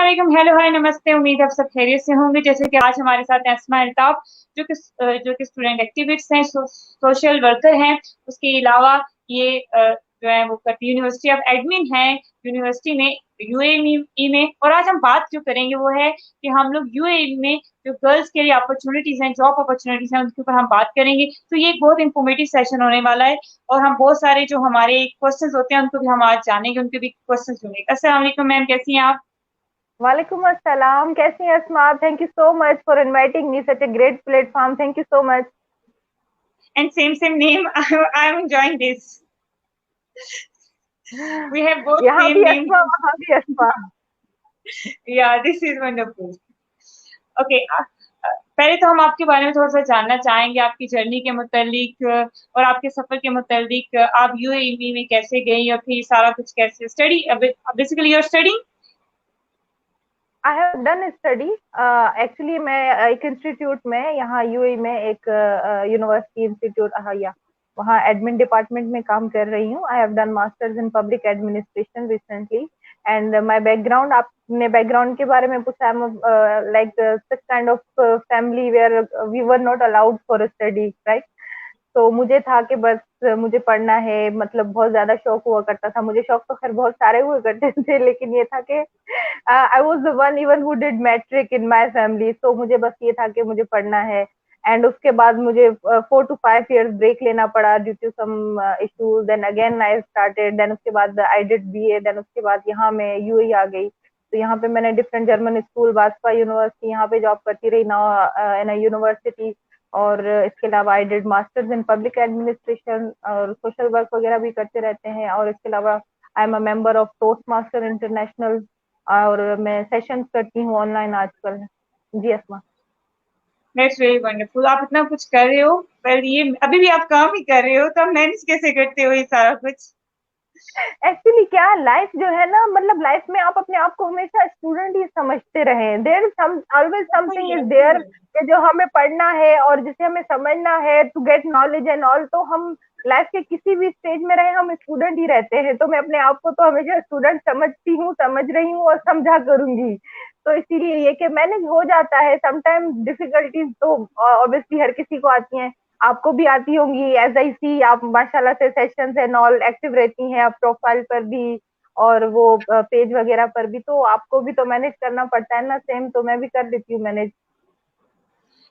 वालेकुम, हेलो, हाय, नमस्ते। उम्मीद आप सब खैरियत से होंगे। जैसे कि आज हमारे साथ हैं अस्मा अल्ताफ, जो कि स्टूडेंट एक्टिविस्ट हैं, सोशल वर्कर हैं। उसके अलावा ये जो है वो करती यूनिवर्सिटी ऑफ एडमिन है यूनिवर्सिटी में, यूएई में। और आज हम बात जो करेंगे वो है कि हम लोग यूएई में जो गर्ल्स के लिए अपॉर्चुनिटीज हैं, जॉब अपॉर्चुनिटीज हैं, उनके ऊपर हम बात करेंगे। तो ये एक बहुत इंफॉर्मेटिव सेशन होने वाला है। और हम बहुत सारे जो हमारे क्वेश्चंस होते हैं उनको भी हम आज जानेंगे, उनके भी क्वेश्चंस होंगे। अस्सलाम वालेकुम मैम, कैसी हैं आप? वालेकुम अस्सलाम। कैसी हैं Asma? Thank you so much for inviting me such a great platform. Thank you so much. And same name. I'm enjoying this. We have both यहाँ same भी name. अस्मा, वहाँ भी अस्मा। Yeah, this is wonderful. Okay. पहले तो हम आपके बारे में थोड़ा सा जानना चाहेंगे, आपकी जर्नी के मुतालिक और आपके सफर के मुतालिक। आप यूएई में कैसे गई और फिर सारा कुछ कैसे study, basically your study. I have done study. Actually मैं एक इंस्टीट्यूट में यहाँ यूएई में एक यूनिवर्सिटी इंस्टीट्यूट या वहाँ एडमिन डिपार्टमेंट में काम कर रही हूँ। I have done masters in public administration recently. And my background, आपने बैकग्राउंड के बारे में पूछा। Like such kind of family where we were not allowed for study, right? तो मुझे था कि बस मुझे पढ़ना है, मतलब बहुत ज्यादा शौक हुआ करता था मुझे। शौक तो खैर बहुत सारे हुए करते थे, लेकिन ये था कि I was the one even who did matric in my family. तो मुझे बस ये था कि मुझे पढ़ना है। एंड उसके बाद मुझे 4 to 5 years ब्रेक लेना पड़ा due to some issues. Then again I started. Then उसके बाद आई डिड बीए। देन उसके बाद यहाँ मैं यूएई आ गई। तो यहाँ पे मैंने different German school, Baspa university, यहाँ पे जॉब करती रही ना इन यूनिवर्सिटी। और इसके अलावा I did masters in public administration और सोशल वर्क वगैरह भी करते रहते हैं। और इसके अलावा I am a member of toast master international. और मैं सेशंस करती हूँ ऑनलाइन आजकल। जी अस्मा। That's very wonderful. आप इतना कुछ कर रहे हो, पर ये अभी भी आप काम ही कर रहे हो, तो आप मैनेज कैसे करते हो ये सारा कुछ? एक्चुअली क्या लाइफ जो है ना, मतलब लाइफ में आप अपने आप को हमेशा स्टूडेंट ही समझते रहे। There some always something is there कि जो हमें पढ़ना है और जिसे हमें समझना है to get knowledge and all. तो हम लाइफ के किसी भी स्टेज में रहे, हम स्टूडेंट ही रहते हैं। तो मैं अपने आप को तो हमेशा स्टूडेंट समझती हूँ, समझ रही हूँ और समझा करूंगी। तो इसीलिए ये कि मैनेज हो जाता है। समटाइम डिफिकल्टीज तो ऑब्वियसली हर किसी को आती हैं। आपको भी आती होंगी। एज आई सी, आप माशाल्लाह से सेशंस एंड ऑल एक्टिव रहती हैं, आप प्रोफाइल पर भी और वो पेज वगैरह पर भी। तो आपको भी तो मैनेज करना पड़ता है ना, सेम तो मैं भी कर लेती हूँ मैनेज।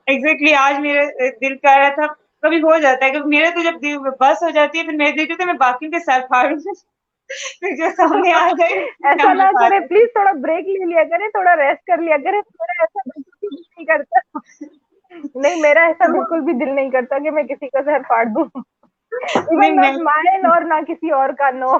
एग्जैक्टली आज मेरा दिल कर रहा था। कभी हो जाता है, कभी मेरे तो जब बस हो जाती है, फिर मैं देखती हूँ तो मैं बाकियों के सर फाड़ू। फिर जो सामने आ गए क्या ऐसा ना बता करे रहे प्लीज, थोड़ा ब्रेक ले लिया करें, थोड़ा रेस्ट कर लिया करें। मेरा ऐसा बिल्कुल भी नहीं करता। नहीं, मेरा ऐसा तो बिल्कुल भी दिल नहीं करता कि मैं किसी का सर फाड़ दूं। नहीं, इवन मैं नॉट माइन और ना किसी और का, नो।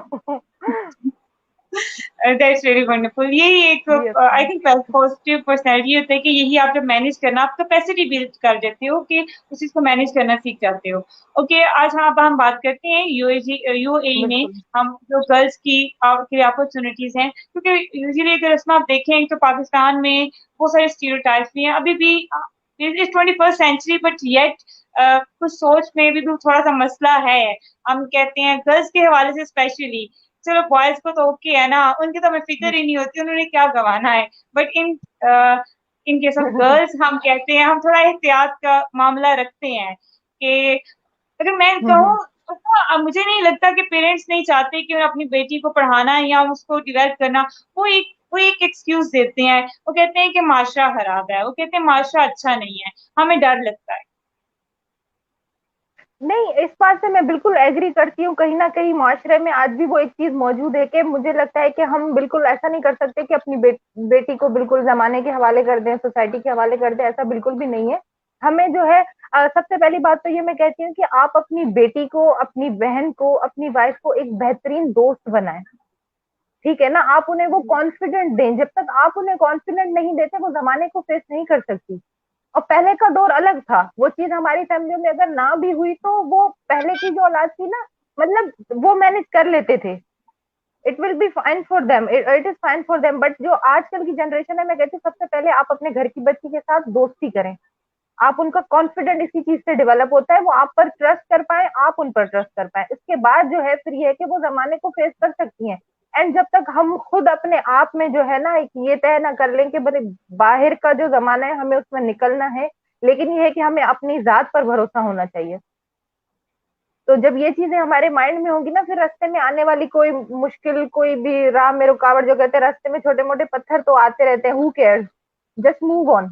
That's very wonderful. यही एक जी आई अच्छा। थिंक पॉजिटिव पर्सनैलिटी होता है कि यही आप जब मैनेज करना, आप कैपेसिटी बिल्ड कर देते हो कि उस चीज को मैनेज करना सीख जाते हो। ओके, आज हम बात करते हैं यूएई में बिल्कुल। हम जो गर्ल्स की अपॉर्चुनिटीज हैं, क्योंकि यूजुअली अगर इसमें आप देखें तो पाकिस्तान में बहुत सारे स्टीरियोटाइप्स भी हैं अभी भी। Is 21st century, but yet कुछ सोच में भी थोड़ा सा मसला है। हम कहते हैं गर्ल्स के हवाले से स्पेशली, चलो बॉयज को तो ओके है ना, उनकी तो हमें फिक्र ही नहीं होती, उन्होंने क्या गंवाना है। But in case of girls हम कहते हैं, हम थोड़ा एहतियात का मामला रखते हैं कि अगर मैं कहूँ तो मुझे नहीं लगता कि पेरेंट्स नहीं चाहते कि अपनी बेटी को पढ़ाना या उसको डेवलप करना। वो एक एक्सक्यूज देते हैं। वो कहते हैं कि माशरा खराब है, वो कहते हैं माशरा अच्छा नहीं है, हमें डर लगता है। नहीं, इस बात से मैं बिल्कुल एग्री करती हूँ। कहीं ना कहीं माशरे में आज भी वो एक चीज मौजूद है कि मुझे लगता है कि हम बिल्कुल ऐसा नहीं कर सकते कि अपनी बेटी को बिल्कुल जमाने के हवाले कर दें, सोसाइटी के हवाले कर दें। ऐसा बिल्कुल भी नहीं है। हमें जो है सबसे पहली बात तो ये मैं कहती हूँ कि आप अपनी बेटी को, अपनी बहन को, अपनी वाइफ को एक बेहतरीन दोस्त बनाएं। ठीक है ना? आप उन्हें वो कॉन्फिडेंट दें। जब तक आप उन्हें कॉन्फिडेंट नहीं देते, वो जमाने को फेस नहीं कर सकती। और पहले का दौर अलग था। वो चीज हमारी फैमिली में अगर ना भी हुई तो वो पहले की जो औलाद थी ना, मतलब वो मैनेज कर लेते थे। It will be fine for them, it is fine for them. But जो आजकल की जनरेशन है, मैं कहती हूँ सबसे पहले आप अपने घर की बच्ची के साथ दोस्ती करें। आप उनका कॉन्फिडेंट इसी चीज से डेवलप होता है, वो आप पर ट्रस्ट कर पाए, आप उन पर ट्रस्ट कर पाए। इसके बाद जो है फिर ये है कि वो जमाने को फेस कर सकती हैं। एंड जब तक हम खुद अपने आप में जो है ना एक ये तय ना कर लें कि बड़े बाहर का जो जमाना है हमें उसमें निकलना है, लेकिन ये है कि हमें अपनी जात पर भरोसा होना चाहिए। तो जब ये चीजें हमारे माइंड में होंगी ना, फिर रास्ते में आने वाली कोई मुश्किल, कोई भी राह में रुकावट, जो कहते हैं रास्ते में छोटे मोटे पत्थर तो आते रहते हैं, who cares, just move on.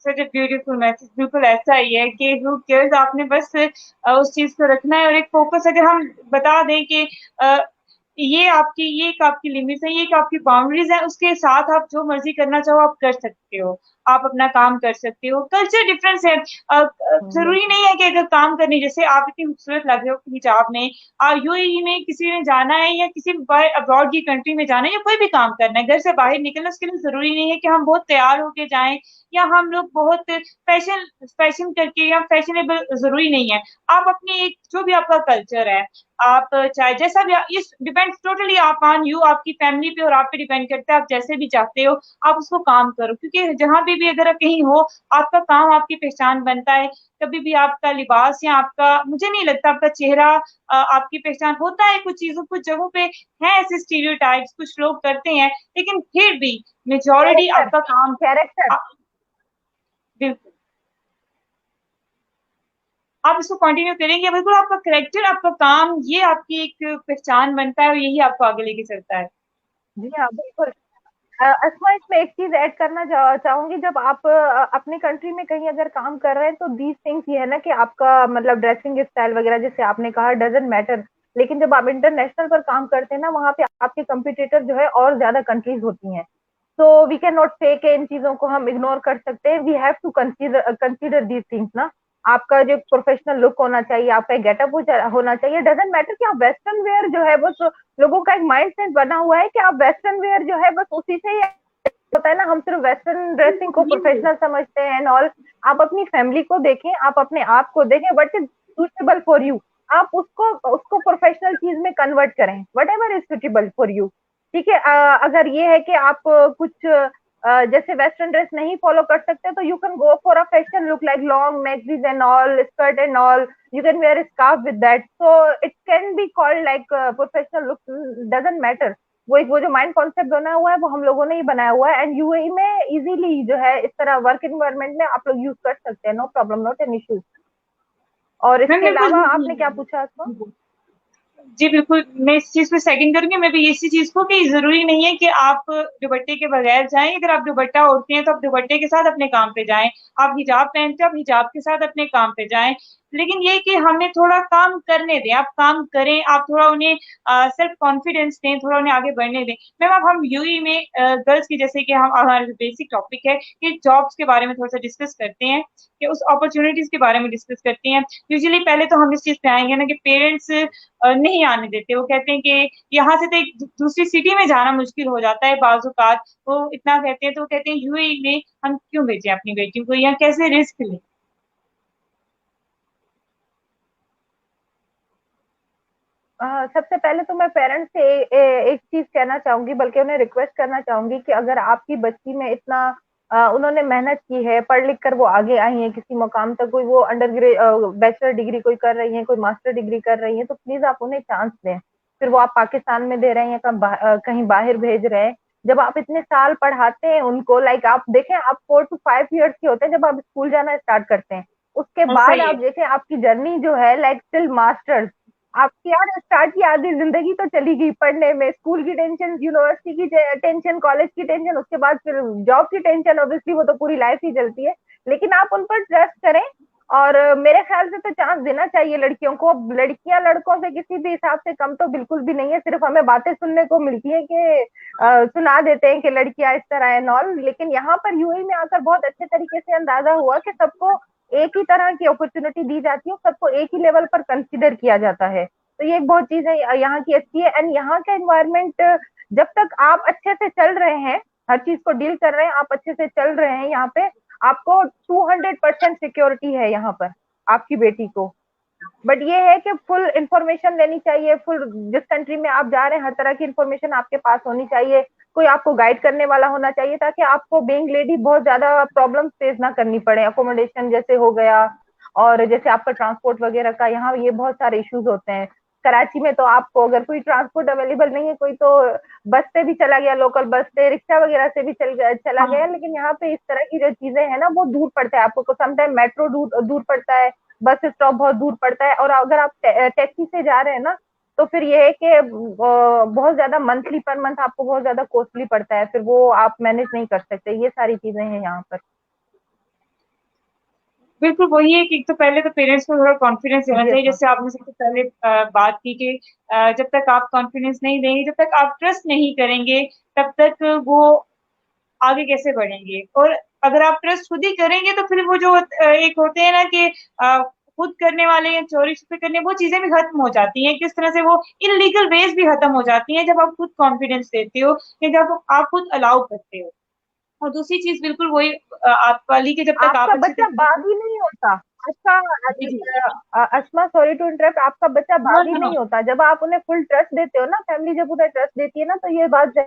Such a beautiful message, बिल्कुल ऐसा ही है कि हु केयर्स, आपने बस उस चीज को रखना है और एक फोकस, अगर हम बता दें कि अ, ये एक आपकी लिमिट्स है, ये एक आपकी बाउंड्रीज है, उसके साथ आप जो मर्जी करना चाहो आप कर सकते हो, आप अपना काम कर सकते हो। कल्चर डिफरेंस है, जरूरी बिल्कुल। नहीं है कि अगर काम करनी, जैसे आप इतनी खूबसूरत लग रहे हो हिजाब में, यूएई में किसी ने जाना है या किसी अब्रॉड की कंट्री में जाना है या कोई भी काम करना है, घर से बाहर निकलना, उसके लिए जरूरी नहीं है कि हम बहुत तैयार होके जाएं या हम लोग बहुत फैशन फैशन करके, या फैशनेबल जरूरी नहीं है। आप अपनी एक जो भी आपका कल्चर है, आप चाहे जैसा भी, इस डिपेंड टोटली आप ऑन यू, आपकी फैमिली पे और आप पे डिपेंड करता है, आप जैसे भी चाहते हो आप उसको काम करो, क्योंकि जहां भी अगर आप कहीं हो, आपका काम आपकी पहचान बनता है। कभी भी आपका लिबास या आपका, मुझे नहीं लगता आपका चेहरा आपकी पहचान होता है। कुछ चीजों, कुछ जगहों पे है ऐसे स्टीरियोटाइप्स, कुछ लोग करते हैं, लेकिन फिर भी मेजोरिटी कैरेक्टर, आपका काम। कैरेक्टर। बिल्कुल, आप इसको कंटिन्यू करेंगे, बिल्कुल आपका करेक्टर, आपका काम, ये आपकी एक पहचान बनता है और यही आपको आगे लेके चलता है। जी हाँ, बिल्कुल। अस्मा, इसमें एक चीज ऐड करना चाहूंगी, जब आप अपनी कंट्री में कहीं अगर काम कर रहे हैं तो दीज थिंग्स ये है ना कि आपका मतलब ड्रेसिंग स्टाइल वगैरह जैसे आपने कहा डजेंट मैटर, लेकिन जब आप इंटरनेशनल पर काम करते हैं ना, वहां पे आपके कंपटीटर जो है और ज्यादा कंट्रीज होती हैं। तो वी कैन नॉट से कि इन चीजों को हम इग्नोर कर सकते हैं, we have to consider consider these things ना। आपका जो प्रोफेशनल लुक होना चाहिए, आपका गेटअप होना चाहिए, डजेंट मैटर कि आप वेस्टर्न वेयर जो है बस, लोगों का एक माइंड सेट बना हुआ है कि आप वेस्टर्न वेयर जो है बस उसी से ही होता है ना, हम सिर्फ वेस्टर्न ड्रेसिंग को प्रोफेशनल समझते हैं एंड ऑल। आप अपनी फैमिली को देखें, आप अपने आप को देखें, what is suitable for you, आप उसको उसको प्रोफेशनल चीज में कन्वर्ट करें, what ever is suitable for you. ठीक है, अगर ये है कि आप कुछ जैसे वेस्टर्न ड्रेस नहीं फॉलो कर सकते, तो you can go for a fashion look like long maxis and all, skirt and all, you can wear a scarf with that, so it can be called like professional look, doesn't matter। वो जो mind concept बना हुआ है वो हम लोगों ने ही बनाया हुआ है, एंड यूएई में इजीली जो है इस तरह वर्क एनवायरनमेंट में आप लोग यूज कर सकते हैं, no problem, not an issue. और मैम इसके बिल्कुल, अलावा आपने क्या पूछा उसको? जी बिल्कुल, मैं इस चीज पे सेकंड करूंगी, मैं भी इसी चीज को, कि जरूरी नहीं है कि आप दुपट्टे के बगैर जाएं, अगर आप दुपट्टा ओढ़ते हैं तो आप दुपट्टे के साथ अपने काम पे जाएं, आप हिजाब पहनते हो आप हिजाब के साथ अपने काम पे जाएं, लेकिन ये कि हमें थोड़ा काम करने दें, आप काम करें, आप थोड़ा उन्हें सेल्फ कॉन्फिडेंस दें, थोड़ा उन्हें आगे बढ़ने दें। मैम अब हम यूई में गर्ल्स की, जैसे कि हम, हमारा बेसिक टॉपिक है कि जॉब्स के बारे में थोड़ा सा डिस्कस करते हैं, कि उस अपॉर्चुनिटीज के बारे में डिस्कस करते हैं। यूजुअली पहले तो हम इस चीज पे आएंगे ना कि पेरेंट्स नहीं आने देते, वो कहते हैं कि यहाँ से तो एक दूसरी सिटी में जाना मुश्किल हो जाता है बाजुकात, वो इतना कहते हैं, तो वो कहते हैं यूएई में हम क्यों भेजें अपनी बेटियों को, यहाँ कैसे रिस्क लें। सबसे पहले तो मैं पेरेंट्स से एक चीज कहना चाहूंगी, बल्कि उन्हें रिक्वेस्ट करना चाहूंगी कि अगर आपकी बच्ची में इतना उन्होंने मेहनत की है, पढ़ लिख कर वो आगे आई है किसी मुकाम तक, कोई वो अंडर बैचलर डिग्री कोई कर रही है, कोई मास्टर डिग्री कर रही है, तो प्लीज आप उन्हें चांस दें। फिर वो आप पाकिस्तान में दे रहे हैं या कहीं बाहर भेज रहे हैं, जब आप इतने साल पढ़ाते हैं उनको, लाइक आप देखें आप 4 to 5 years के होते हैं जब आप स्कूल जाना स्टार्ट करते हैं, उसके ऐसा बाद ही आप है। देखें आपकी जर्नी जो है लाइक टिल मास्टर्स, आपकी यार स्टार्ट की आधी जिंदगी तो चली गई पढ़ने में, स्कूल की टेंशन, यूनिवर्सिटी की टेंशन, कॉलेज की टेंशन, उसके बाद फिर जॉब की टेंशन, ऑब्वियसली वो तो पूरी लाइफ ही चलती है। लेकिन आप उन पर ट्रस्ट करें, और मेरे ख्याल से तो चांस देना चाहिए लड़कियों को। लड़कियां लड़कों से किसी भी हिसाब से कम तो बिल्कुल भी नहीं है, सिर्फ हमें बातें सुनने को मिलती है कि सुना देते हैं कि लड़कियां इस तरह है नॉल, लेकिन यहाँ पर यूएई में आकर बहुत अच्छे तरीके से अंदाजा हुआ कि सबको एक ही तरह की अपॉर्चुनिटी दी जाती है, सबको एक ही लेवल पर कंसिडर किया जाता है। तो ये एक बहुत चीज है यहाँ की अच्छी है, एंड यहाँ का एनवायरनमेंट, जब तक आप अच्छे से चल रहे हैं, हर चीज को डील कर रहे हैं, आप अच्छे से चल रहे हैं यहाँ पे, आपको 200% सिक्योरिटी है यहाँ पर आपकी बेटी को। बट ये है कि फुल इंफॉर्मेशन लेनी चाहिए, फुल जिस कंट्री में आप जा रहे हैं हर तरह की इंफॉर्मेशन आपके पास होनी चाहिए, कोई आपको गाइड करने वाला होना चाहिए, ताकि आपको बीइंग लेडी बहुत ज्यादा प्रॉब्लम फेस ना करनी पड़े, अकोमोडेशन जैसे हो गया, और जैसे आपका ट्रांसपोर्ट वगैरह का, यहाँ ये बहुत सारे इश्यूज होते हैं। कराची में तो आपको अगर कोई ट्रांसपोर्ट अवेलेबल नहीं है, कोई तो बस से भी चला गया, लोकल बस से, रिक्शा वगैरह से भी चला हाँ गया। लेकिन यहाँ पे इस तरह की जो चीजें है ना, वो दूर पड़ता है आपको, समटाइम मेट्रो दूर दूर पड़ता है, बस स्टॉप बहुत दूर पड़ता है, और अगर आप टैक्सी से जा रहे हैं ना, तो फिर ये है कि बहुत ज्यादा मंथली पर मंथ आपको बहुत ज्यादा कॉस्टली पड़ता है, फिर वो आप मैनेज नहीं कर सकते। ये सारी चीजें हैं यहाँ पर। बिल्कुल, वही है कि एक तो पहले तो पेरेंट्स को थोड़ा कॉन्फिडेंस देना जी चाहिए, हाँ। जैसे आपने सबसे पहले बात की कि जब तक आप कॉन्फिडेंस नहीं देंगे, जब तक आप ट्रस्ट नहीं करेंगे, तब तक वो आगे कैसे बढ़ेंगे। और अगर आप ट्रस्ट खुद ही करेंगे तो फिर वो जो एक होते हैं ना कि अ, खुद करने वाले या चोरी छुपे करने, वो चीजें भी खत्म हो जाती हैं। किस तरह से वो इनलीगल वेज भी खत्म हो जाती हैं जब आप खुद कॉन्फिडेंस देते हो या जब आप खुद अलाउ करते हो। और दूसरी चीज बिल्कुल वही आप वाली कि जब तक आप आपका अच्छे बच्चा तरीके से। बागी नहीं होता। आपका जी जी। अस्मा, सॉरी टू इंटरप्ट, आपका बच्चा नो बागी नो। नहीं होता। जब आप उन्हें फुल ट्रस्ट देते हो ना, फैमिली जब उन्हें ट्रस्ट देती है ना, तो ये बात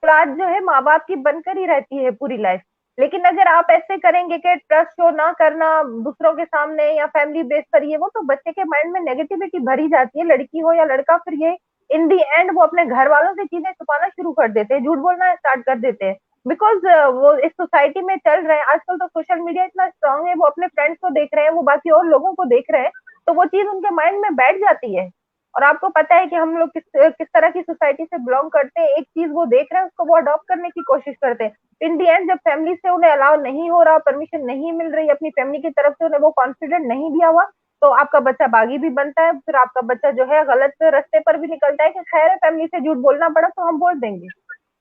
औलाद जो है माँ बाप की बनकर ही रहती है पूरी लाइफ। लेकिन अगर आप ऐसे करेंगे कि ट्रस्ट शो ना करना दूसरों के सामने या फैमिली बेस पर, ये वो तो बच्चे के माइंड में नेगेटिविटी भरी जाती है, लड़की हो या लड़का। फिर ये इन दी एंड वो अपने घर वालों से चीजें छुपाना शुरू कर देते हैं, झूठ बोलना स्टार्ट कर देते हैं। बिकॉज वो इस सोसाइटी में चल रहे हैं आजकल, तो सोशल मीडिया इतना स्ट्रांग है, वो अपने फ्रेंड्स को देख रहे हैं, वो बाकी और लोगों को देख रहे हैं, तो वो चीज उनके माइंड में बैठ जाती है। और आपको पता है कि हम लोग किस तरह की सोसाइटी से बिलोंग करते हैं, एक चीज वो देख रहे हैं उसको वो अडॉप्ट करने की कोशिश करते हैं। इन दी एंड जब फैमिली से उन्हें अलाउ नहीं हो रहा, परमिशन नहीं मिल रही, अपनी फैमिली की तरफ से उन्हें वो कॉन्फिडेंट नहीं दिया हुआ, तो आपका बच्चा बागी भी बनता है। फिर आपका बच्चा जो है गलत रास्ते पर भी निकलता है कि खैर है, फैमिली से झूठ बोलना पड़ा तो हम बोल देंगे।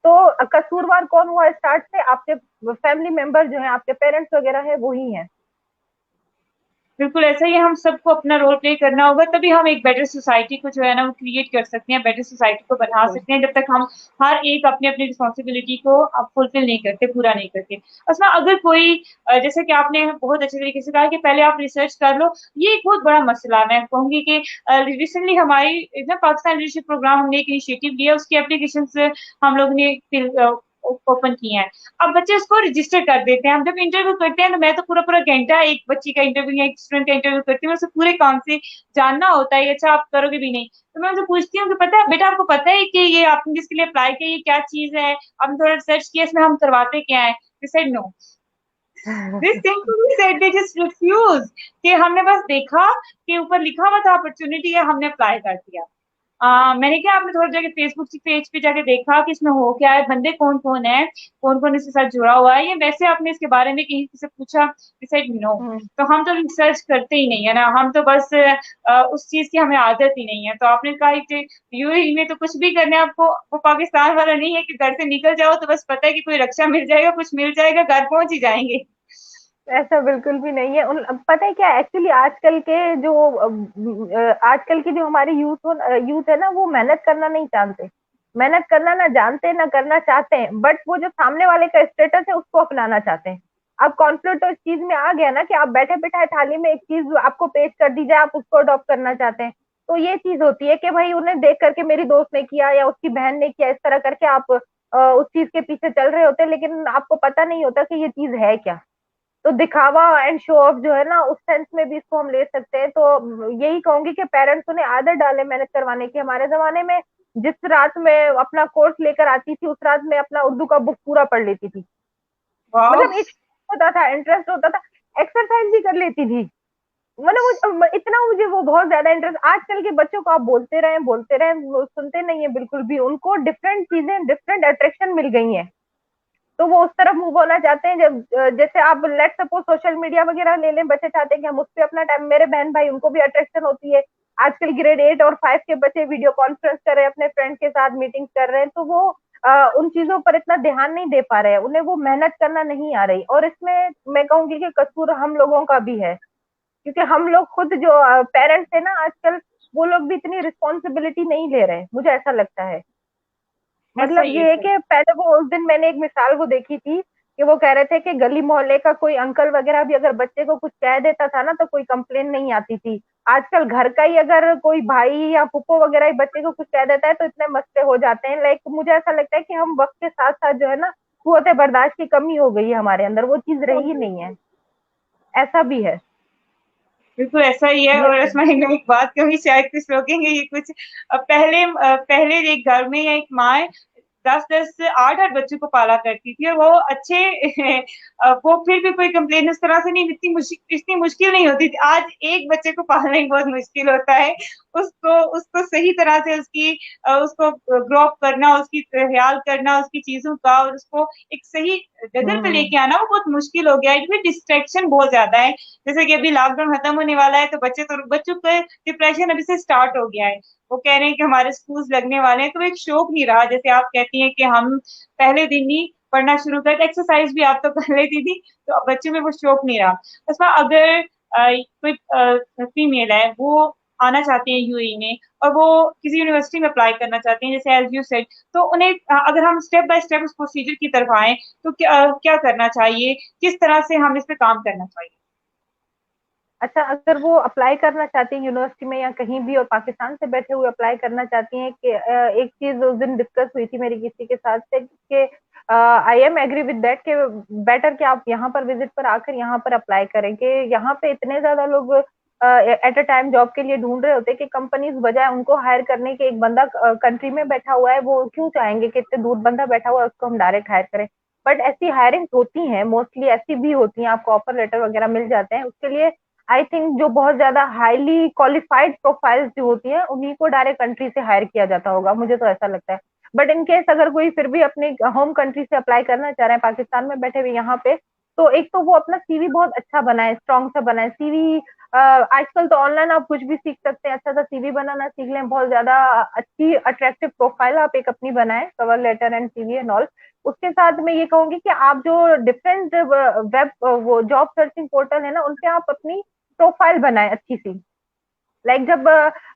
तो कसूरवार कौन हुआ स्टार्ट से? आपके फैमिली मेंबर जो है, आपके पेरेंट्स वगैरह है, वही है। बिल्कुल ऐसा ही है, हम सबको अपना रोल प्ले करना होगा, तभी हम एक बेटर सोसाइटी को जो है ना वो क्रिएट कर सकते हैं, बेटर सोसाइटी को बना सकते हैं। जब तक हम हर एक अपने अपनी रिस्पॉन्सिबिलिटी को फुलफिल नहीं करते, पूरा नहीं करते। उसमें अगर कोई जैसे कि आपने बहुत अच्छे तरीके से कहा कि पहले आप रिसर्च कर लो, ये एक बहुत बड़ा मसला। मैं कहूंगी कि रिसेंटली हमारी ना पाकिस्तान लीडरशिप प्रोग्राम हमने एक इनिशिएटिव लिया, उसकी एप्लीकेशन हम लोग ने ओपन किए हैं। अब बच्चे उसको रजिस्टर कर देते हैं। हम जब इंटरव्यू करते हैं तो मैं तो पूरा पूरा घंटा एक बच्ची का इंटरव्यू या एक स्टूडेंट का इंटरव्यू करती हूँ, उसे पूरे काम से जानना होता है। अच्छा आप करोगे भी नहीं तो मैं उनसे पूछती हूँ कि पता है बेटा, आपको पता है कि ये आपने जिसके लिए अप्लाई किया ये क्या चीज है, आपने थोड़ा रिसर्च किया इसमें हम करवाते क्या है? They said no. They simply said they just refused कि हमने बस देखा कि ऊपर लिखा हुआ था अपॉर्चुनिटी है, हमने अप्लाई कर दिया। मैंने क्या आपने थोड़ी जगह फेसबुक की पेज पे जाके देखा कि इसमें हो क्या है, बंदे कौन कौन है, कौन कौन इसके साथ जुड़ा हुआ है, या वैसे आपने इसके बारे में कहीं से पूछा? Decide no. हम्म। तो हम तो रिसर्च करते ही नहीं है ना, हम तो बस उस चीज की हमें आदत ही नहीं है। तो आपने कहा कि यूएई में तो कुछ भी करने आपको, वो पाकिस्तान वाला नहीं है कि घर से निकल जाओ तो बस पता है कि कोई रक्षा मिल जाएगा, कुछ मिल जाएगा, घर पहुंच ही जाएंगे। ऐसा बिल्कुल भी नहीं है। उन पता है क्या, एक्चुअली आजकल के जो आजकल की जो हमारी यूथ है ना, वो मेहनत करना नहीं जानते। मेहनत करना ना जानते, ना करना चाहते हैं, बट वो जो सामने वाले का स्टेटस है उसको अपनाना चाहते हैं। अब कॉन्फ्लिक्ट तो इस चीज में आ गया ना कि आप बैठे बैठाए थाली में एक चीज आपको पेश कर दी जाए, आप उसको अडॉप्ट करना चाहते हैं। तो ये चीज होती है कि भाई उन्हें देख करके मेरी दोस्त ने किया या उसकी बहन ने किया, इस तरह करके आप उस चीज के पीछे चल रहे होते हैं, लेकिन आपको पता नहीं होता कि ये चीज है क्या। तो दिखावा एंड शो ऑफ जो है ना, उस सेंस में भी इसको हम ले सकते हैं। तो यही कहूंगी कि पेरेंट्स उन्हें आदत डाले मेहनत करवाने की। हमारे जमाने में जिस रात में अपना कोर्स लेकर आती थी, उस रात में अपना उर्दू का बुक पूरा पढ़ लेती थी। वाह। मतलब एक होता था, इंटरेस्ट होता था, एक्सरसाइज भी कर लेती थी। मतलब वो इतना मुझे वो बहुत ज्यादा इंटरेस्ट। आजकल के बच्चों को आप बोलते रहे, वो सुनते नहीं है बिल्कुल भी। उनको डिफरेंट चीजें, डिफरेंट अट्रैक्शन मिल गई हैं, तो वो उस तरफ मूव होना चाहते हैं। जब जैसे आप लेट सपोज सोशल मीडिया वगैरह ले लें, बच्चे चाहते हैं कि हम उस पर अपना टाइम, मेरे बहन भाई उनको भी अट्रैक्शन होती है। आजकल ग्रेड 8 और 5 के बच्चे वीडियो कॉन्फ्रेंस कर रहे हैं, अपने फ्रेंड के साथ मीटिंग्स कर रहे हैं, तो वो उन चीजों पर इतना ध्यान नहीं दे पा रहे हैं, उन्हें वो मेहनत करना नहीं आ रही। और इसमें मैं कहूंगी कि कसूर हम लोगों का भी है, क्योंकि हम लोग खुद जो पेरेंट्स है ना आजकल, वो लोग भी इतनी रिस्पॉन्सिबिलिटी नहीं ले रहे, मुझे ऐसा लगता है। ऐसा मतलब ही है ये है सर। कि पहले वो उस दिन मैंने एक मिसाल वो देखी थी कि वो कह रहे थे कि गली मोहल्ले का कोई अंकल वगैरह भी अगर बच्चे को कुछ कह देता था ना, तो कोई कंप्लेन नहीं आती थी। आजकल घर का ही अगर कोई भाई या फूफो वगैरह ही बच्चे को कुछ कह देता है तो इतने मसले हो जाते हैं। लाइक मुझे ऐसा लगता है कि हम वक्त के साथ साथ जो है ना, कुव्वत बर्दाश्त की कमी हो गई है हमारे अंदर, वो चीज रही ही नहीं है। ऐसा भी है। बिल्कुल ऐसा ही है। और ये इसमें मैं एक बात कहूंगी, शायद कुछ लोग कहेंगे ये कुछ पहले एक घर में या एक माँ 10-10 8-8 बच्चों को पाला करती थी, और वो अच्छे वो फिर भी कोई कंप्लेन उस तरह से नहीं, इतनी मुश्किल नहीं होती थी। आज एक बच्चे को पालना ही बहुत मुश्किल होता है। उसको उसको सही तरह से उसको ग्रो अप करना, उसकी ख्याल करना उसकी चीजों का, और उसको एक सही डगर पे हम्म लेके आना वो बहुत मुश्किल हो गया है, क्योंकि डिस्ट्रैक्शन बहुत ज्यादा है। जैसे कि अभी लॉकडाउन खत्म होने वाला है, तो बच्चों का डिप्रेशन अभी से स्टार्ट हो गया है। वो कह रहे हैं कि हमारे स्कूल लगने वाले हैं, तो एक शौक नहीं रहा। जैसे आप कहती हैं कि हम पहले दिन ही पढ़ना शुरू कर, एक्सरसाइज भी आप तो कर लेती थी, तो अब बच्चों में वो शौक नहीं रहा। उसमें अगर कोई फीमेल है, वो आना चाहते हैं यूएई में, और वो किसी यूनिवर्सिटी में अप्लाई करना चाहते हैं, जैसे एज यू सेड, तो उन्हें अगर हम स्टेप बाय स्टेप उस प्रोसीजर की तरफ आए, तो क्या करना चाहिए, किस तरह से हम इस पे काम करना चाहिए? अच्छा, अगर वो अप्लाई करना चाहती हैं यूनिवर्सिटी में या कहीं भी और पाकिस्तान से बैठे हुए अप्लाई करना चाहती हैं कि एक चीज उस दिन डिस्कस हुई थी मेरी किसी के साथ से कि I am agree with that कि बेटर कि आप यहाँ पर विजिट पर आकर यहाँ पर अप्लाई करें कि यहाँ पे इतने ज्यादा लोग एट अ टाइम जॉब के लिए ढूंढ रहे होते कि कंपनीज बजाय उनको हायर करने के, एक बंदा कंट्री में बैठा हुआ है वो क्यों चाहेंगे कि इतने दूर बंदा बैठा हुआ है उसको हम डायरेक्ट हायर करें। बट ऐसी हायरिंग होती है, मोस्टली ऐसी भी होती है, आपको ऑफर लेटर वगैरह मिल जाते हैं उसके लिए। आई थिंक जो बहुत ज्यादा हाईली क्वालिफाइड प्रोफाइल्स जो होती हैं उन्हीं को डायरेक्ट कंट्री से हायर किया जाता होगा, मुझे तो ऐसा लगता है। बट इन केस अगर कोई फिर भी अपने होम कंट्री से अप्लाई करना चाह रहे हैं पाकिस्तान में बैठे हुए यहाँ पे, तो एक तो वो अपना सीवी बहुत अच्छा बनाए, स्ट्रॉन्ग सा बनाए सीवी। आजकल तो ऑनलाइन आप कुछ भी सीख सकते हैं, अच्छा सा सीवी बनाना सीख लें, बहुत ज्यादा अच्छी अट्रैक्टिव प्रोफाइल आप एक अपनी बनाए, cover letter and CV and all. उसके साथ मैं ये कहूंगी कि आप जो डिफरेंट वेब वो जॉब सर्चिंग पोर्टल है ना उन पे आप अपनी प्रोफाइल बनाए अच्छी सी। लाइक जब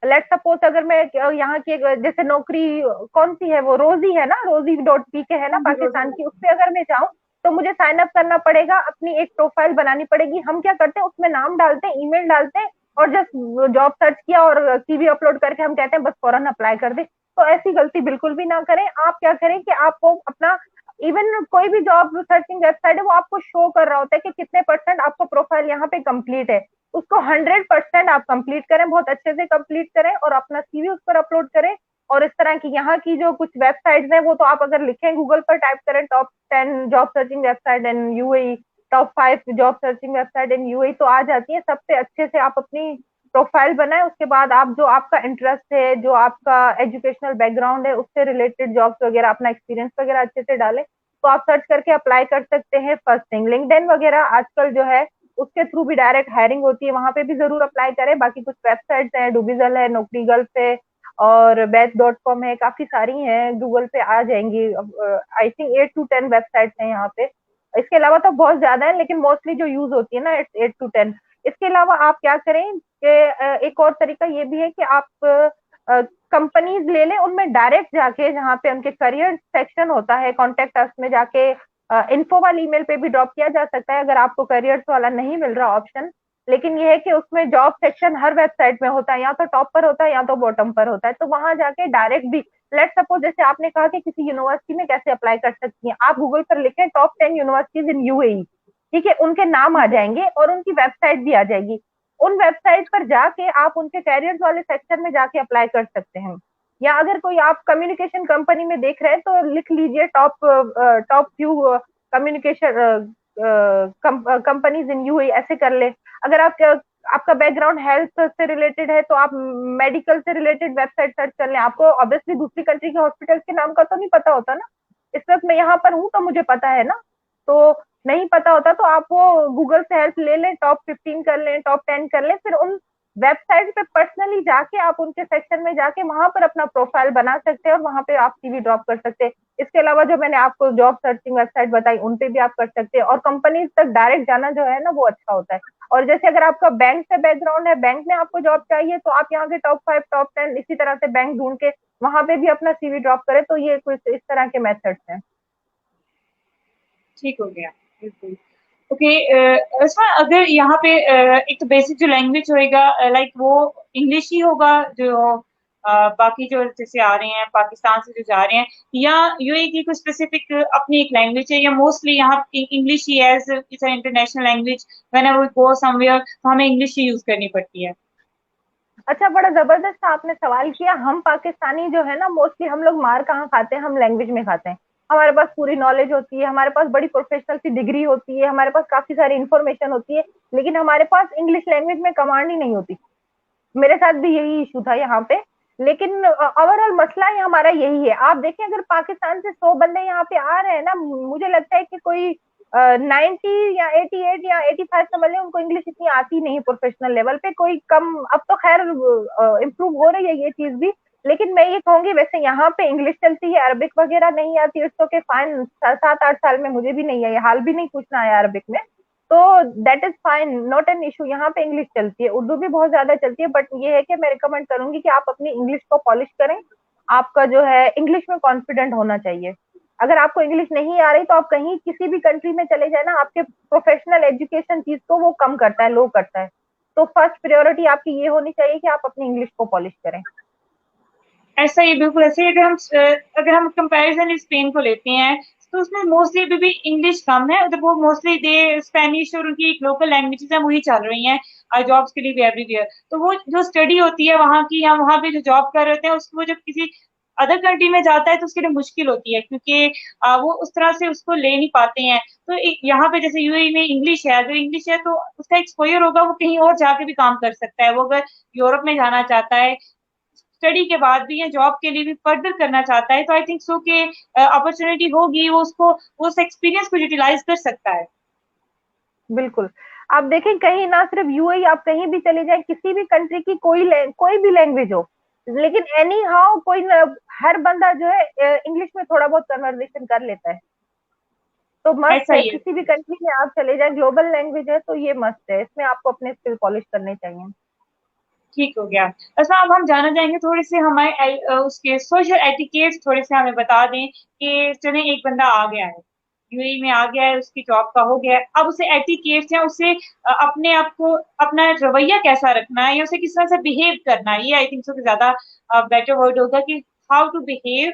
लेट सपोज अगर मैं यहाँ की जैसे नौकरी कौन सी है, वो रोजी है ना, रोजी डॉट पी के है ना हाँ जी, रोजी। पाकिस्तान की, उस पे अगर मैं जाऊँ तो मुझे साइन अप करना पड़ेगा, अपनी एक प्रोफाइल बनानी पड़ेगी। हम क्या करते हैं उसमें नाम डालते हैं, ईमेल डालते हैं और जस्ट जॉब सर्च किया और सीवी अपलोड करके हम कहते हैं बस फौरन अप्लाई कर दे। तो ऐसी गलती बिल्कुल भी ना करें। आप क्या करें कि आपको अपना इवन कोई भी जॉब सर्चिंग वेबसाइट है वो आपको शो कर रहा होता है कि कितने परसेंट आपको प्रोफाइल यहाँ पे कंप्लीट है, उसको 100% आप कंप्लीट करें, बहुत अच्छे से कंप्लीट करें और अपना सीवी उस पर अपलोड करें। और इस तरह की यहाँ की जो कुछ वेबसाइट्स हैं वो तो आप अगर लिखें गूगल पर टाइप करें top 10 job searching website in UAE, top 5 job searching website in UAE, तो आ जाती है। सबसे अच्छे से आप अपनी प्रोफाइल बनाए, उसके बाद आप जो आपका इंटरेस्ट है, जो आपका एजुकेशनल बैकग्राउंड है, उससे रिलेटेड जॉब्स वगैरह अपना एक्सपीरियंस वगैरह अच्छे से डालें, तो आप सर्च करके अप्लाई कर सकते हैं। फर्स्ट थिंग लिंक्डइन वगैरह आजकल जो है उसके थ्रू भी डायरेक्ट हायरिंग होती है, वहां पे भी जरूर अप्लाई करें। बाकी कुछ वेबसाइट्स हैं, डूबिजल है, नौकरी गर्ल्स है और बैच.com है, काफी सारी हैं, गूगल पे आ जाएंगी। आई थिंक 8 to 10 वेबसाइट्स हैं यहाँ पे। इसके अलावा तो बहुत ज्यादा है लेकिन मोस्टली जो यूज होती है ना 8 to 10। इसके अलावा आप क्या करें कि एक और तरीका ये भी है कि आप कंपनीज ले लें, उनमें डायरेक्ट जाके जहाँ पे उनके करियर सेक्शन होता है, कॉन्टेक्ट अस में जाके इन्फो वाली ईमेल पे भी ड्रॉप किया जा सकता है अगर आपको करियर्स वाला नहीं मिल रहा ऑप्शन। लेकिन ये है कि उसमें जॉब सेक्शन हर वेबसाइट में होता है, या तो टॉप पर होता है या तो बॉटम पर होता है, तो वहां जाके डायरेक्ट भी लेट सपोज जैसे आपने कहा कि किसी यूनिवर्सिटी में कैसे अप्लाई कर सकती हैं, आप गूगल पर लिखें टॉप 10 यूनिवर्सिटीज इन यूएई, ठीक है, उनके नाम आ जाएंगे और उनकी वेबसाइट भी आ जाएगी। उन वेबसाइट पर जाके आप उनके कैरियर्स वाले सेक्शन में जाके अप्लाई कर सकते हैं। या अगर कोई आप कम्युनिकेशन कंपनी में देख रहे हैं तो लिख लीजिए top 2 communication companies in UAE, ऐसे कर ले। अगर आप आपका बैकग्राउंड हेल्थ से रिलेटेड है तो आप मेडिकल से रिलेटेड वेबसाइट सर्च कर लें। आपको ऑब्वियसली दूसरी कंट्री के हॉस्पिटल के नाम का तो नहीं पता होता ना, इस वक्त मैं यहाँ पर हूँ तो मुझे पता है ना, तो नहीं पता होता तो आप वो गूगल से हेल्प ले लें, टॉप 15 कर लें, टॉप 10 कर लें, फिर उन वेबसाइट पे पर्सनली जाके आप उनके सेक्शन में जाके वहां पर अपना प्रोफाइल बना सकते हैं और वहां पे आप सीवी ड्रॉप कर सकते हैं। इसके अलावा जो मैंने आपको जॉब सर्चिंग वेबसाइट बताई उन पे भी आप कर सकते हैं, और कंपनी तक डायरेक्ट जाना जो है ना वो अच्छा होता है। और जैसे अगर आपका बैंक से बैकग्राउंड है, बैंक में आपको जॉब चाहिए, तो आप यहाँ के टॉप 5 टॉप 10 इसी तरह से बैंक ढूंढ के वहां पे भी अपना सीवी ड्रॉप करें। तो ये कुछ इस तरह के मेथड्स हैं। ठीक हो गया, बिल्कुल। ओके। उसमें अगर यहाँ पे एक तो बेसिक जो लैंग्वेज होएगा, लाइक वो इंग्लिश ही होगा, जो बाकी जो जैसे आ रहे हैं पाकिस्तान से जो जा रहे हैं, या यूएई की कुछ स्पेसिफिक अपनी एक लैंग्वेज है, या मोस्टली यहाँ इंग्लिश ही as it's international language, whenever we go somewhere तो हमें इंग्लिश ही यूज करनी पड़ती है? अच्छा, बड़ा जबरदस्त आपने सवाल किया। हम पाकिस्तानी जो है ना, मोस्टली हम लोग मार कहाँ खाते हैं, हम लैंग्वेज में खाते हैं। हमारे पास पूरी नॉलेज होती है, हमारे पास बड़ी प्रोफेशनल सी डिग्री होती है, हमारे पास काफी सारी इंफॉर्मेशन होती है, लेकिन हमारे पास इंग्लिश लैंग्वेज में कमांड ही नहीं होती। मेरे साथ भी यही इशू था यहाँ पे। लेकिन ओवरऑल मसला ही हमारा यही है। आप देखें, अगर पाकिस्तान से 100 बंदे यहाँ पे आ रहे हैं ना, मुझे लगता है कि कोई 90 या 88 या 85 समझ लें, उनको इंग्लिश इतनी आती नहीं प्रोफेशनल लेवल पे। कोई कम, अब तो खैर इम्प्रूव हो रही है ये चीज भी। लेकिन मैं ये कहूंगी, वैसे यहाँ पे इंग्लिश चलती है, अरबिक वगैरह नहीं आती, इट्स ओके फाइन। 7-8 साल में मुझे भी नहीं आई, हाल भी नहीं पूछना आया अरबिक में, तो that is fine, not an issue. यहाँ पे इंग्लिश चलती है, उर्दू भी बहुत ज्यादा चलती है, बट ये है कि मैं रिकमेंड करूंगी कि आप अपनी इंग्लिश को पॉलिश करें। आपका जो है इंग्लिश में कॉन्फिडेंट होना चाहिए। अगर आपको इंग्लिश नहीं आ रही, तो आप कहीं किसी भी कंट्री में चले जाए ना, आपके प्रोफेशनल एजुकेशन चीज को वो कम करता है, लो करता है। तो फर्स्ट प्रायोरिटी आपकी ये होनी चाहिए कि आप अपनी इंग्लिश को पॉलिश करें। ऐसा ही, बिल्कुल ऐसे ही। अगर हम कंपैरिजन स्पेन को लेते हैं, तो उसमें मोस्टली अभी भी इंग्लिश कम है उधर। वो मोस्टली दे स्पेनिश और उनकी लोकल लैंग्वेजेस हैं वही चल रही हैं जॉब्स के लिए भी एवरीवेयर। तो वो जो स्टडी होती है वहाँ की, या वहाँ पे जो जॉब कर रहे हैं, उसको जब किसी अदर कंट्री में जाता है तो उसके लिए मुश्किल होती है, क्योंकि वो उस तरह से उसको ले नहीं पाते हैं। तो यहाँ पे जैसे यूएई में इंग्लिश है, अगर इंग्लिश है तो उसका एक्सपोजर होगा, वो कहीं और जाके भी काम कर सकता है। वो अगर यूरोप में जाना चाहता है स्टडी के बाद भी, या जॉब के लिए भी फर्दर करना चाहता है, तो आई थिंक सो कि अपॉर्चुनिटी होगी, वो उसको वो उस एक्सपीरियंस को यूटिलाइज कर सकता है। बिल्कुल। आप देखें, कहीं ना सिर्फ यूएई, आप कहीं भी चले जाएं, किसी भी कंट्री की कोई भी लैंग्वेज हो, लेकिन एनी हाउ हर बंदा जो है इंग्लिश में थोड़ा बहुत कन्वर्सेशन कर लेता है। तो मस्ट ऐसा है, ही है। किसी भी कंट्री में आप चले जाएं, ग्लोबल लैंग्वेज है तो ये मस्ट है, इसमें आपको अपने स्किल पॉलिश करने चाहिए। ठीक हो गया। अच्छा, अब हम जानना चाहेंगे थोड़े से हमारे उसके सोशल एटिकेट्स थोड़े से हमें बता दें कि चले एक बंदा आ गया है, यूएई में आ गया है, उसकी जॉब का हो गया है, अब उसे एटिकेट्स या उसे अपने आप को अपना रवैया कैसा रखना है, या उसे किस तरह से बिहेव करना है, ये आई थिंक सो कि ज्यादा बेटर वर्ड होगा कि हाउ टू बिहेव।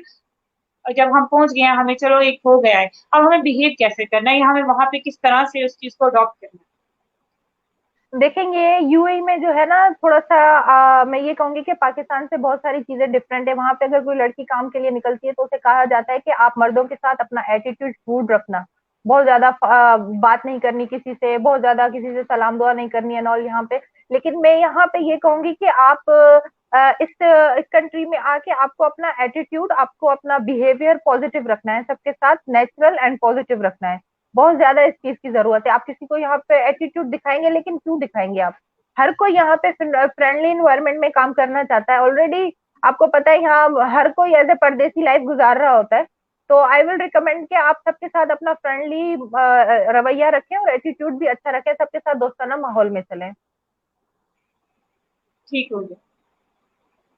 जब हम पहुंच गए हैं, हमें चलो एक हो गया है, अब हमें बिहेव कैसे करना है, या हमें वहां पे किस तरह से उस चीज को अडॉप्ट करना है? देखेंगे, यूएई में जो है ना, थोड़ा सा मैं ये कहूंगी कि पाकिस्तान से बहुत सारी चीजें डिफरेंट है। वहां पे अगर कोई लड़की काम के लिए निकलती है, तो उसे कहा जाता है कि आप मर्दों के साथ अपना एटीट्यूड रूड रखना, बहुत ज्यादा बात नहीं करनी किसी से, बहुत ज्यादा किसी से सलाम दुआ नहीं करनी है नॉल यहाँ पे। लेकिन मैं यहाँ पे ये कहूंगी कि आप इस कंट्री में आके आपको अपना एटीट्यूड, आपको अपना बिहेवियर पॉजिटिव रखना है, सबके साथ नेचुरल एंड पॉजिटिव रखना है। बहुत ज्यादा इस चीज की जरूरत है। आप किसी को यहाँ पे एटीट्यूड दिखाएंगे, लेकिन क्यों दिखाएंगे आप? हर कोई यहाँ पे फ्रेंडली इन्वायरमेंट में काम करना चाहता है ऑलरेडी। आपको पता है, यहाँ हर कोई एज ए परदेसी लाइफ गुजार रहा होता है। तो आई विल रिकमेंड कि आप सबके साथ अपना फ्रेंडली रवैया रखें और एटीट्यूड भी अच्छा रखें, सबके साथ दोस्ताना माहौल में चलें। ठीक हो गया।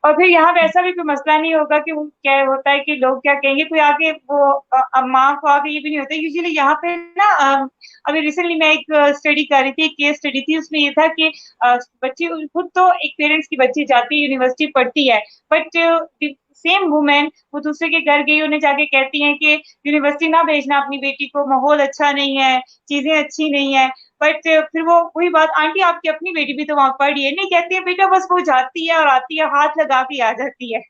और फिर यहाँ पे ऐसा भी कोई मसला नहीं होगा कि वो क्या होता है कि लोग क्या कहेंगे, कोई आके वो माँ को आके, ये भी नहीं होता यूजुअली यहाँ पे ना। अभी रिसेंटली मैं एक स्टडी कर रही थी, एक केस स्टडी थी, उसमें ये था कि बच्ची खुद तो एक पेरेंट्स की बच्ची जाती है यूनिवर्सिटी पढ़ती है, बट सेम वुमेन वो दूसरे के घर गई, उन्हें जाके कहती है कि यूनिवर्सिटी ना भेजना अपनी बेटी को, माहौल अच्छा नहीं है, चीजें अच्छी नहीं है। बट फिर वो वही बात, आंटी आपकी अपनी बेटी भी तो वहां पढ़ी है, नहीं कहती है बेटा, बस वो जाती है और आती है, हाथ लगा के आ जाती है।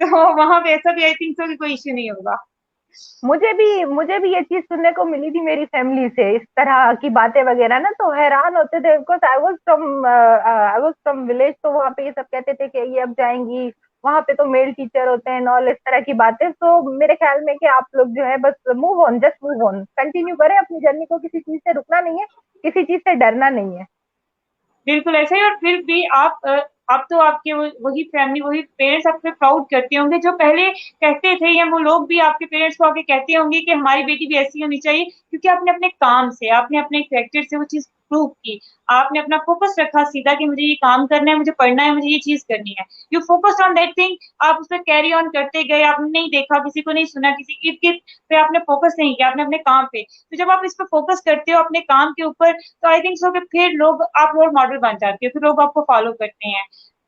तो वहां पे ऐसा भी आई थिंक सो कि कोई इश्यू नहीं होगा। मुझे भी ये चीज सुनने को मिली थी मेरी फैमिली से, इस तरह की बातें वगैरह ना, तो हैरान होते थे। Because I was from village, तो वहाँ पे ये सब कहते थे कि ये अब जाएंगी, वहां पे तो मेल टीचर होते हैं, नॉल, इस तरह की बातें। तो मेरे ख्याल में कि आप लोग जो है, बस move on, just move on, continue करें अपनी जर्नी को, किसी चीज से रुकना नहीं है, किसी चीज से डरना नहीं है। बिल्कुल ऐसा ही। और फिर भी आप तो आपके वही फैमिली, वही पेरेंट्स आप पे प्राउड करते होंगे, जो पहले कहते थे, या वो लोग भी आपके पेरेंट्स को आके कहते होंगे कि हमारी बेटी भी ऐसी होनी चाहिए, क्योंकि आपने अपने काम से, आपने अपने कैरेक्टर से वो चीज प्रूव की। आपने अपना फोकस रखा सीधा कि मुझे ये काम करना है, मुझे पढ़ना है, मुझे ये चीज करनी है। You focused on that thing. आप उस पर कैरी ऑन करते गए, आपने नहीं देखा, किसी को नहीं सुना, किसी इर्द गिर्द पे आपने फोकस नहीं किया, आपने अपने काम पे। तो जब आप इस पर फोकस करते हो अपने काम के ऊपर, तो आई थिंक सो कि फिर लोग, आप रोल मॉडल बन जाते हो, फिर लोग आपको फॉलो करते हैं।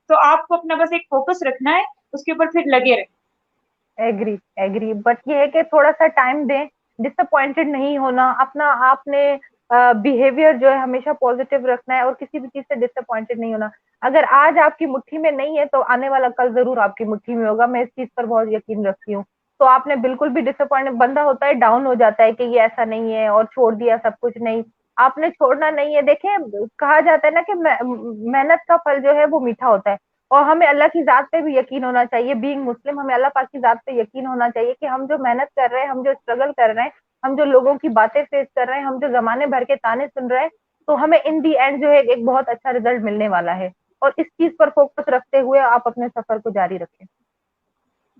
तो आपको अपना बस एक फोकस रखना है, उसके ऊपर फिर लगे रहे। एग्री एग्री, बट ये है कि थोड़ा सा टाइम दें, डिसअपॉइंटेड नहीं होना, अपना आपने बिहेवियर जो है हमेशा पॉजिटिव रखना है और किसी भी चीज से डिसअपॉइंटेड नहीं होना। अगर आज आपकी मुट्ठी में नहीं है तो आने वाला कल जरूर आपकी मुट्ठी में होगा, मैं इस चीज पर बहुत यकीन रखती हूँ। तो आपने बिल्कुल भी डिसअपॉइंट, बंदा होता है डाउन हो जाता है कि ये ऐसा नहीं है और छोड़ दिया सब कुछ, नहीं, आपने छोड़ना नहीं है। देखिए, कहा जाता है ना कि मेहनत का फल जो है वो मीठा होता है। और हमें अल्लाह की जात पे भी यकीन होना चाहिए, बीइंग मुस्लिम हमें अल्लाह पाक की जात पे यकीन होना चाहिए कि हम जो मेहनत कर रहे हैं, हम जो स्ट्रगल कर रहे हैं, हम जो लोगों की बातें फेस कर रहे हैं, हम जो जमाने भर के ताने सुन रहे हैं, तो हमें इन दी एंड जो है एक बहुत अच्छा रिजल्ट मिलने वाला है। और इस चीज पर फोकस रखते हुए आप अपने सफर को जारी रखें।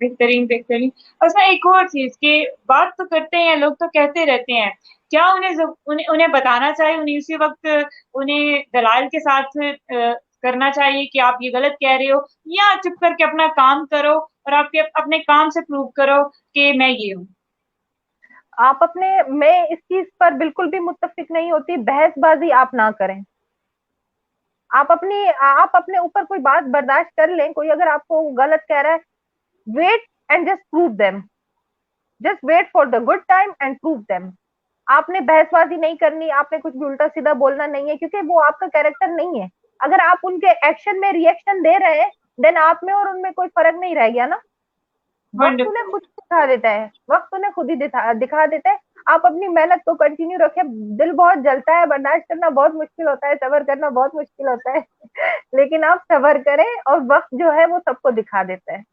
बेहतरीन बेहतरीन। अच्छा, एक और चीज की बात तो करते हैं लोग, तो कहते रहते हैं, क्या उन्हें उन्हें बताना चाहिए, उन्हें उसी वक्त उन्हें दलाल के साथ करना चाहिए कि आप ये गलत कह रहे हो, या चुप करके अपना काम करो और आपके अपने काम से प्रूव करो कि मैं ये हूँ? आप अपने, मैं इस चीज पर बिल्कुल भी मुत्तफिक नहीं होती, बहसबाजी आप ना करें। आप अपने ऊपर कोई बात बर्दाश्त कर लें, कोई अगर आपको गलत कह रहा है, wait and just prove them, just wait for the good time and prove them. आपने बहसबाजी नहीं करनी, आपने कुछ भी उल्टा सीधा बोलना नहीं है, क्योंकि वो आपका कैरेक्टर नहीं है। अगर आप उनके एक्शन में रिएक्शन दे रहे हैं, देन आप में और उनमें कोई फर्क नहीं रह गया ना। वक्त उन्हें वंडरफुल। खुद दिखा देता है, वक्त उन्हें खुद ही दिखा देता है। आप अपनी मेहनत को कंटिन्यू रखें। दिल बहुत जलता है, बर्दाश्त करना बहुत मुश्किल होता है, सबर करना बहुत मुश्किल होता है लेकिन आप सबर करें और वक्त जो है वो सबको दिखा देता है।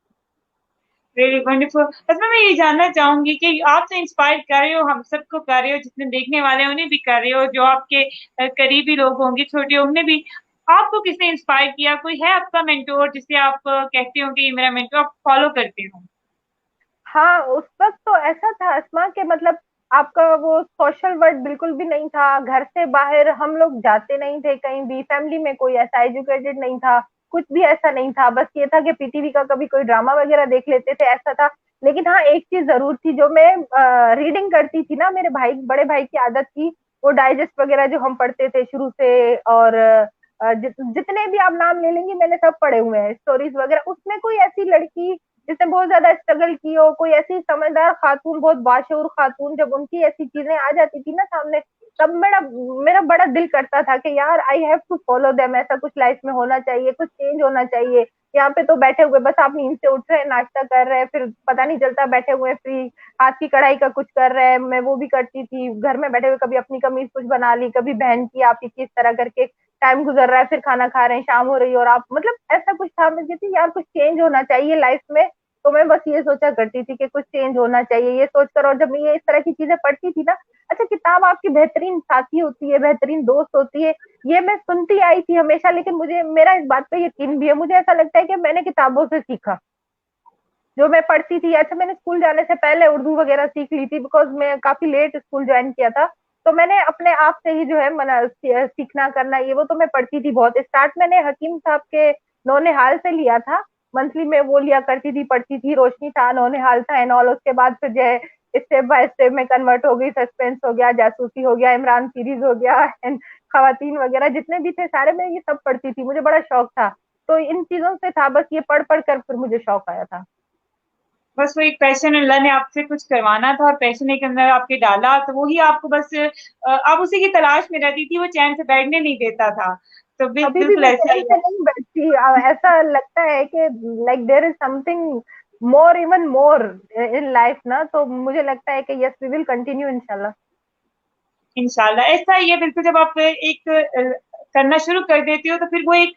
Very wonderful. बस मैं ये जानना चाहूंगी कि आप तो इंस्पायर कर रहे हो, हम सबको कर रहे हो, जितने देखने वाले हैं उन्हें भी कर रहे हो, जो आपके करीबी लोग होंगे छोटे, उन्हें भी, आपको किसने इंस्पायर किया? कोई है आपका मेंटोर जिसे आप कहते हो कि ये मेरा मेंटोर, आप फॉलो करते हो? हाँ, उस वक्त तो ऐसा था अस्मा के मतलब आपका वो सोशल वर्ल्ड बिल्कुल भी नहीं था, घर से बाहर हम लोग जाते नहीं थे कहीं भी, फैमिली में कोई ऐसा एजुकेटेड नहीं था, कुछ भी ऐसा नहीं था। बस ये था कि पीटीवी का कभी कोई ड्रामा वगैरह देख लेते थे, ऐसा था। लेकिन हाँ, एक चीज जरूर थी, जो मैं रीडिंग करती थी ना, मेरे भाई, बड़े भाई की आदत थी, वो डाइजेस्ट वगैरह जो हम पढ़ते थे शुरू से, और जितने भी आप नाम ले लेंगे मैंने सब पढ़े हुए हैं स्टोरीज वगैरह। उसमें कोई ऐसी लड़की जिसने बहुत ज्यादा स्ट्रगल की हो, कोई ऐसी समझदार खातून, बहुत बाशऊर खातून, जब उनकी ऐसी चीजें आ जाती थी ना सामने, तब मेरा मेरा बड़ा दिल करता था कि यार I have to follow them, ऐसा कुछ लाइफ में होना चाहिए, कुछ चेंज होना चाहिए। यहाँ पे तो बैठे हुए बस आप नींद से उठ रहे हैं, नाश्ता कर रहे हैं, फिर पता नहीं चलता, बैठे हुए फ्री, हाथ की कढ़ाई का कुछ कर रहे हैं। मैं वो भी करती थी घर में बैठे हुए, कभी अपनी कमीज कुछ बना ली, कभी बहन की, आप की, इस तरह करके टाइम गुजर रहा है, फिर खाना खा रहे हैं, शाम हो रही है, और आप मतलब ऐसा कुछ था मुझे थी यार, कुछ चेंज होना चाहिए लाइफ में। तो मैं बस ये सोचा करती थी कि कुछ चेंज होना चाहिए, ये सोचकर। और जब मैं ये इस तरह की चीजें पढ़ती थी ना, अच्छा, किताब आपकी बेहतरीन साथी होती है, बेहतरीन दोस्त होती है, ये मैं सुनती आई थी हमेशा, लेकिन मुझे मेरा इस बात पे यकीन भी है, मुझे ऐसा लगता है कि मैंने किताबों से सीखा जो मैं पढ़ती थी। अच्छा, मैंने स्कूल जाने से पहले उर्दू वगैरह सीख ली थी, बिकॉज मैं काफी लेट स्कूल ज्वाइन किया था। तो मैंने अपने आप से ही जो है मना सीखना करना ये वो तो मैं पढ़ती थी बहुत। स्टार्ट मैंने हकीम साहब के नौनिहाल से लिया था, मंथली में वो लिया करती थी, पढ़ती थी, रोशनी था, नौनिहाल था एंड ऑल। उसके बाद फिर जो है स्टेप बाय स्टेप में कन्वर्ट हो गई, सस्पेंस हो गया, जासूसी हो गया, इमरान सीरीज हो गया एंड खवातीन वगैरह जितने भी थे सारे, मैं ये सब पढ़ती थी, मुझे बड़ा शौक था। तो इन चीजों से था, बस ये पढ़ पढ़ कर फिर मुझे शौक आया था। बस वो एक पैशन अल्लाह ने आपसे कुछ करवाना था और पैशन के अंदर आपके डाला, तो वही आपको बस आप उसी की तलाश में रहती थी, वो चैन से बैठने नहीं देता था। तो अभी भी बिल्कुल मैं ऐसा चैन ही से है। नहीं बैठती, ऐसा लगता है कि like there is something more, even more in life ना, तो मुझे लगता है कि यस वी विल कंटिन्यू इंशाल्लाह। इंशाल्लाह ऐसा ही है। बिल्कुल, जब आप एक करना शुरू कर देती हो तो फिर वो एक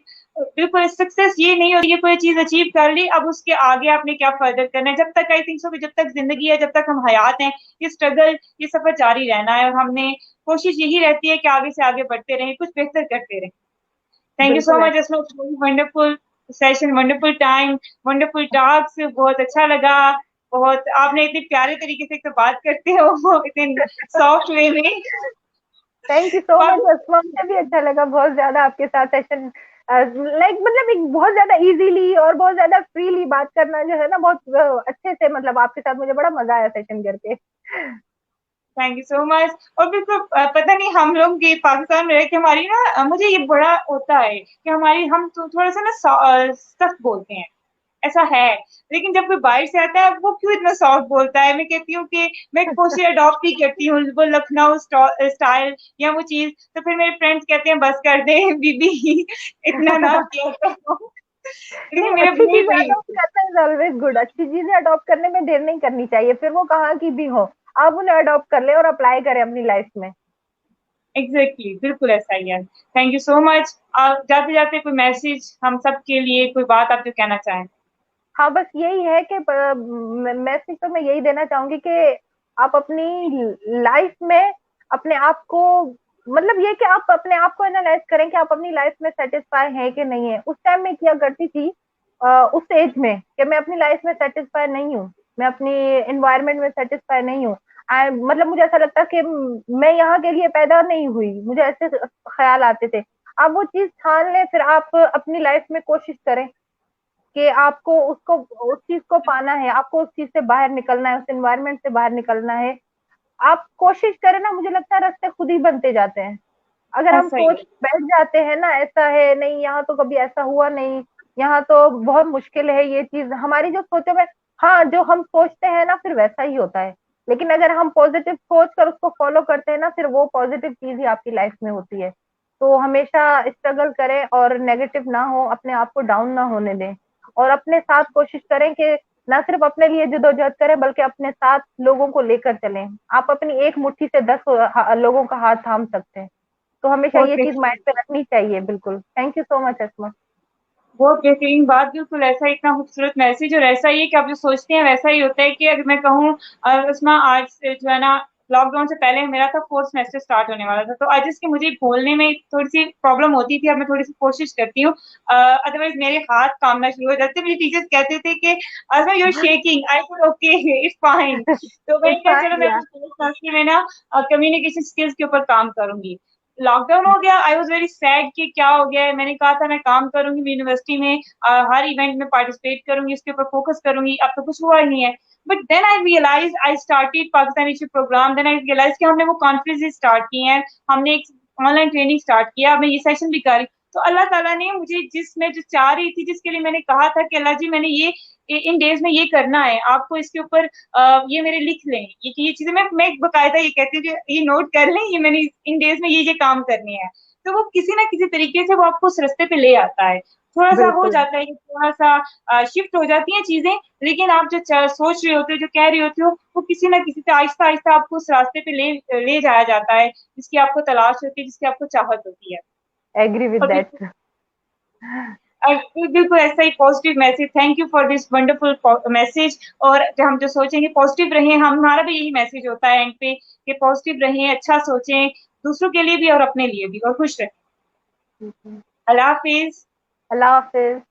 बिल्कुल सक्सेस ये नहीं होती है कोई चीज अचीव कर ली, अब उसके आगे आपने क्या फर्दर करना है। जब तक आई थिंक सो कि जब तक जिंदगी है, जब तक हम हयात हैं, ये स्ट्रगल, ये सफर जारी रहना है, और हमने कोशिश यही रहती है कि आगे से आगे बढ़ते रहें, कुछ बेहतर करते रहें। थैंक यू सो बिल्कुल मच ऐसा। Asma, wonderful session, wonderful time, wonderful talks, बहुत अच्छा लगा। बहुत आपने इतने प्यारे तरीके से तो बात करते हो, इतने सॉफ्ट वे में। थैंक यू सो मच वाकई अस्मा, मुझे भी अच्छा लगा बहुत ज्यादा आपके साथ सेशन, लाइक मतलब एक बहुत ज्यादा इजीली और बहुत ज्यादा फ्रीली बात करना जो है ना, बहुत अच्छे से, मतलब आपके साथ मुझे बड़ा मजा आया सेशन करके। Thank you so much. और बिल्कुल पता नहीं हम लोग ये पाकिस्तान में रह के हमारी ना मुझे ये बड़ा होता है कि हमारी हम तो थोड़ा सा ना सख्त बोलते हैं। ऐसा है। लेकिन जब कोई बाहर से आता है वो क्यों इतना सॉफ्ट बोलता है, मैं कहती हूँ कि मैं कोशिश अडॉप्ट ही करती हूँ वो लखनऊ स्टाइल या वो चीज। तो फिर मेरे फ्रेंड्स कहते हैं बस कर दे बीबी, इतना ना किया करो। नहीं, लेकिन मेरे अच्छी भाई चीजें भाई अडॉप्ट करना इज ऑलवेज गुड। अच्छी चीजें अडॉप्ट करने में देर नहीं करनी चाहिए, फिर वो कहाँ की भी हो, आप उन्हें अडॉप्ट कर ले और अप्लाई करें अपनी लाइफ में। एग्जैक्टली बिल्कुल ऐसा ही है। Thank you so much. जाते जाते कोई मैसेज हम सब के लिए, कोई बात आप जो कहना चाहें। हाँ, बस यही है कि मैसेज तो मैं यही देना चाहूंगी कि आप अपनी लाइफ में अपने आप को, मतलब ये कि आप अपने आप को एनालाइज करें कि आप अपनी लाइफ में सेटिस्फाई हैं कि नहीं है। उस टाइम में किया करती थी उस एज में कि मैं अपनी लाइफ में सेटिस्फाई नहीं हूँ, मैं अपनी एनवायरनमेंट में सेटिस्फाई नहीं हूँ। मतलब मुझे ऐसा लगता कि मैं यहाँ के लिए पैदा नहीं हुई, मुझे ऐसे ख्याल आते थे। आप वो चीज ठान लें, फिर आप अपनी लाइफ में कोशिश करें कि आपको उसको, उस चीज को पाना है, आपको उस चीज से बाहर निकलना है, उस एनवायरनमेंट से बाहर निकलना है। आप कोशिश करें ना, मुझे लगता है रास्ते खुद ही बनते जाते हैं। अगर हम ऐसा ही सोच है। बैठ जाते हैं ना, ऐसा है नहीं, यहाँ तो कभी ऐसा हुआ नहीं, यहाँ तो बहुत मुश्किल है ये चीज, हमारी जो सोचों में, हाँ जो हम सोचते हैं ना फिर वैसा ही होता है। लेकिन अगर हम पॉजिटिव सोच कर उसको फॉलो करते हैं ना, फिर वो पॉजिटिव चीज ही आपकी लाइफ में होती है। तो हमेशा स्ट्रगल करें और नेगेटिव ना हो, अपने आप को डाउन ना होने दें, और अपने साथ कोशिश करें कि ना सिर्फ अपने लिए जद्दोजहद करें बल्कि अपने साथ लोगों को लेकर चलें। आप अपनी एक मुट्ठी से 10 लोगों का हाथ थाम सकते हैं। तो हमेशा बहुत ये चीज बेहतरीन, माइंड पे रखनी चाहिए। बिल्कुल, थैंक यू सो मच अस्मा। बहुत बेहतरीन बात। बिल्कुल ऐसा ही, इतना खूबसूरत मैसेज, और ऐसा ही है कि आप जो सोचते हैं वैसा ही होता है। कि अगर मैं कहूँ उसमें आज से जो है ना, लॉकडाउन से पहले मेरा था फोर्थ सेमेस्टर स्टार्ट होने वाला था, तो आज इसके मुझे बोलने में थोड़ी सी प्रॉब्लम होती थी। अब मैं थोड़ी सी कोशिश करती हूँ, अदरवाइज मेरे हाथ कामना शुरू हो जाते। मेरे टीचर्स कहते थे कि Azma you are shaking, I said okay it's fine. तो मैंने इट्स कहा चलो फाइन मैं यार। अपनी में ना कम्युनिकेशन स्किल्स के ऊपर काम करूंगी। लॉकडाउन हो गया, आई वॉज वेरी सैड कि क्या हो गया है। मैंने कहा था मैं काम करूंगी यूनिवर्सिटी में, हर इवेंट में पार्टिसिपेट करूंगी, उसके ऊपर फोकस करूंगी, अब तो कुछ हुआ ही नहीं है। But then I realise, I started Pakistani programme, then I realise कि हमने वो कॉन्फ्रेंसेस स्टार्ट किए हैं, हमने एक ऑनलाइन ट्रेनिंग स्टार्ट किया, मैं ये सेशन भी कर रही। तो अल्लाह ताला ने मुझे जिसमें जो चाह रही थी, जिसके लिए मैंने कहा था कि अल्लाह जी मैंने ये इन डेज में ये करना है, आपको इसके ऊपर ये मेरे लिख लें, ये चीजें मैं बकायदा ये कहती हूँ कि ये नोट कर लें, ये मैंने इन डेज में ये काम करनी है। तो वो किसी ना किसी तरीके से वो आपको उस रास्ते पे ले आता है। थोड़ा सा हो बिल्कुल। जाता है कि थोड़ा सा शिफ्ट हो जाती हैं चीजें, लेकिन आप जो सोच रहे होते हो, जो कह रहे होते हो, वो किसी ना किसी से आहिस्ता आहिस्ता आपको उस रास्ते पे ले जाया जाता है, जिसकी आपको तलाश होती है, जिसकी आपको चाहत होती है। एग्री विद और बिल्कुल, दैट। बिल्कुल ऐसा ही positive message. Thank you for this wonderful message. और जो हम जो सोचेंगे पॉजिटिव रहें, हमारा भी यही मैसेज होता है एंड पे कि पॉजिटिव रहें, अच्छा सोचें, दूसरों के लिए भी और अपने लिए भी, और खुश रहें। अल्लाह हाफिज। अल्लाह हाफिज।